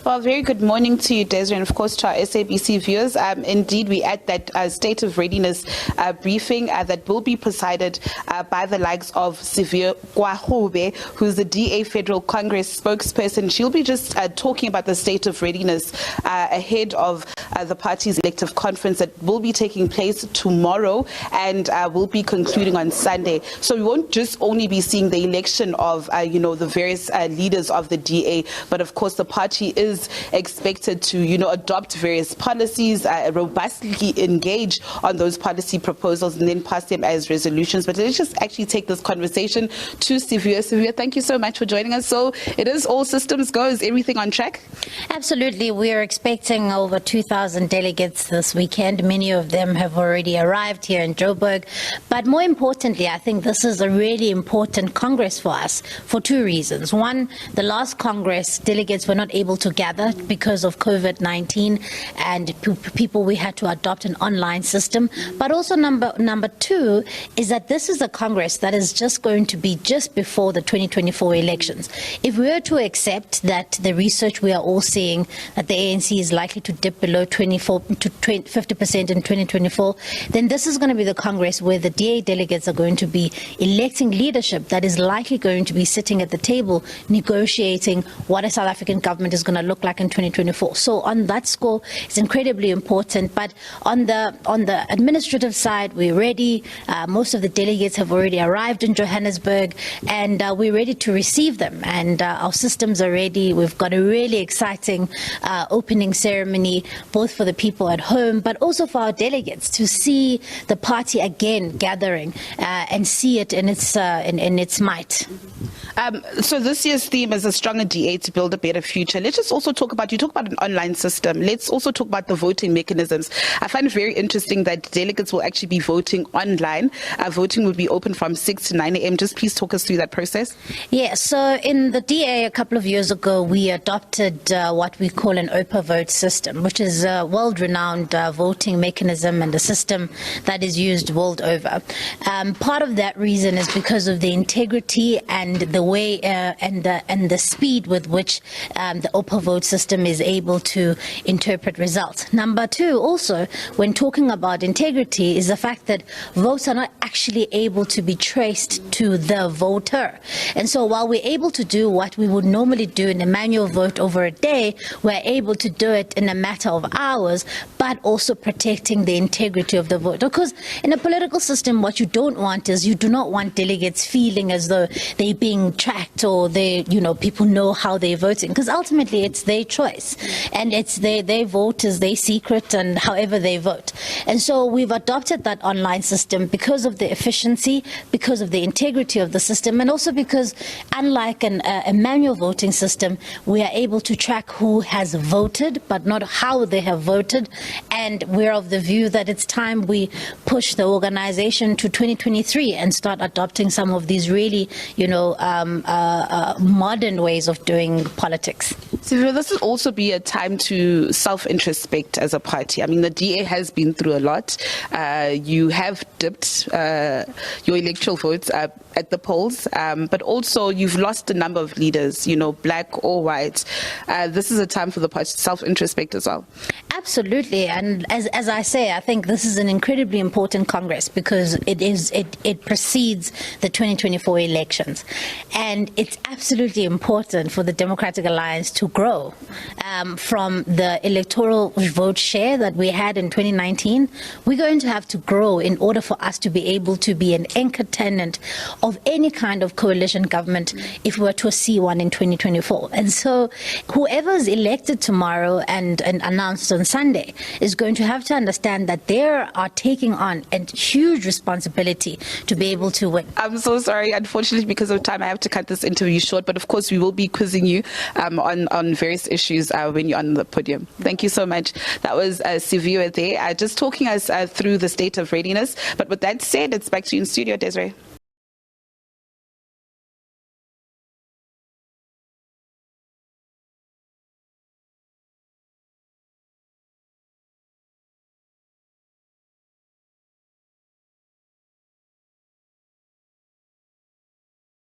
Well, very good morning to you, Desiree, and of course to our SABC viewers. Indeed, we at that state of readiness briefing that will be presided by the likes of Sivir Kwahobe, who's the DA Federal Congress spokesperson. She'll be just talking about the state of readiness ahead of the party's elective conference that will be taking place tomorrow and will be concluding on Sunday. So we won't just only be seeing the election of, the various leaders of the DA, but of course the party is expected to, adopt various policies, robustly engage on those policy proposals and then pass them as resolutions. But let's just actually take this conversation to Sivir. Sivir, thank you so much for joining us. So it is all systems go. Is everything on track? Absolutely. We are expecting over 2,000 delegates this weekend. Many of them have already arrived here in Joburg. But more importantly, I think this is a really important Congress for us for two reasons. One, the last Congress, delegates were not able to gather because of COVID-19 and people, we had to adopt an online system. But also number two is that this is a Congress that is just going to be just before the 2024 elections. If we were to accept that the research we are all seeing that the ANC is likely to dip below 50% in 2024, then this is going to be the Congress where the DA delegates are going to be electing leadership that is likely going to be sitting at the table negotiating what a South African government is going to look like in 2024. So on that score, it's incredibly important. But on the administrative side, we're ready. Most of the delegates have already arrived in Johannesburg, and we're ready to receive them. And our systems are ready. We've got a really exciting opening ceremony, both for the people at home, but also for our delegates to see the party again gathering and see it in its might. So this year's theme is a stronger DA to build a better future. Let's just also talk about an online system. Let's also talk about the voting mechanisms. I find it very interesting that delegates will actually be voting online. Voting will be open from 6 to 9 a.m. Just please talk us through that process. Yeah, so in the DA a couple of years ago, we adopted what we call an OPA vote system, which is a world-renowned voting mechanism and a system that is used world over. Part of that reason is because of the integrity and the way and the speed with which the OPA vote system is able to interpret results. Number two, also, when talking about integrity, is the fact that votes are not actually able to be traced to the voter. And so while we're able to do what we would normally do in a manual vote over a day, we're able to do it in a matter of hours, but also protecting the integrity of the vote. Because in a political system, what you don't want is you do not want delegates feeling as though they're being tracked or people know how they're voting, because ultimately it's their choice and it's their vote is their secret and however they vote. And so we've adopted that online system because of the efficiency, because of the integrity of the system, and also because unlike a manual voting system, we are able to track who has voted but not how they have voted. And we're of the view that it's time we push the organization to 2023 and start adopting some of these really modern ways of doing politics. So will this also be a time to self-introspect as a party? I mean, the DA has been through a lot. You have dipped your electoral votes at the polls, but also you've lost a number of leaders, black or white. This is a time for the party to self-introspect as well. Absolutely, and as I say, I think this is an incredibly important Congress because it precedes the 2024 elections, and it's absolutely important for the Democratic Alliance to grow from the electoral vote share that we had in 2019. We're going to have to grow in order for us to be able to be an anchor tenant of any kind of coalition government if we were to see one in 2024. And so whoever is elected tomorrow and announced on Sunday is going to have to understand that they are taking on a huge responsibility to be able to win. I'm so sorry. Unfortunately, because of time, I have to cut this interview short. But of course, we will be quizzing you on various issues when you're on the podium. Thank you so much. That was Sivir there, just talking us through the state of readiness. But with that said, it's back to you in studio, Desiree.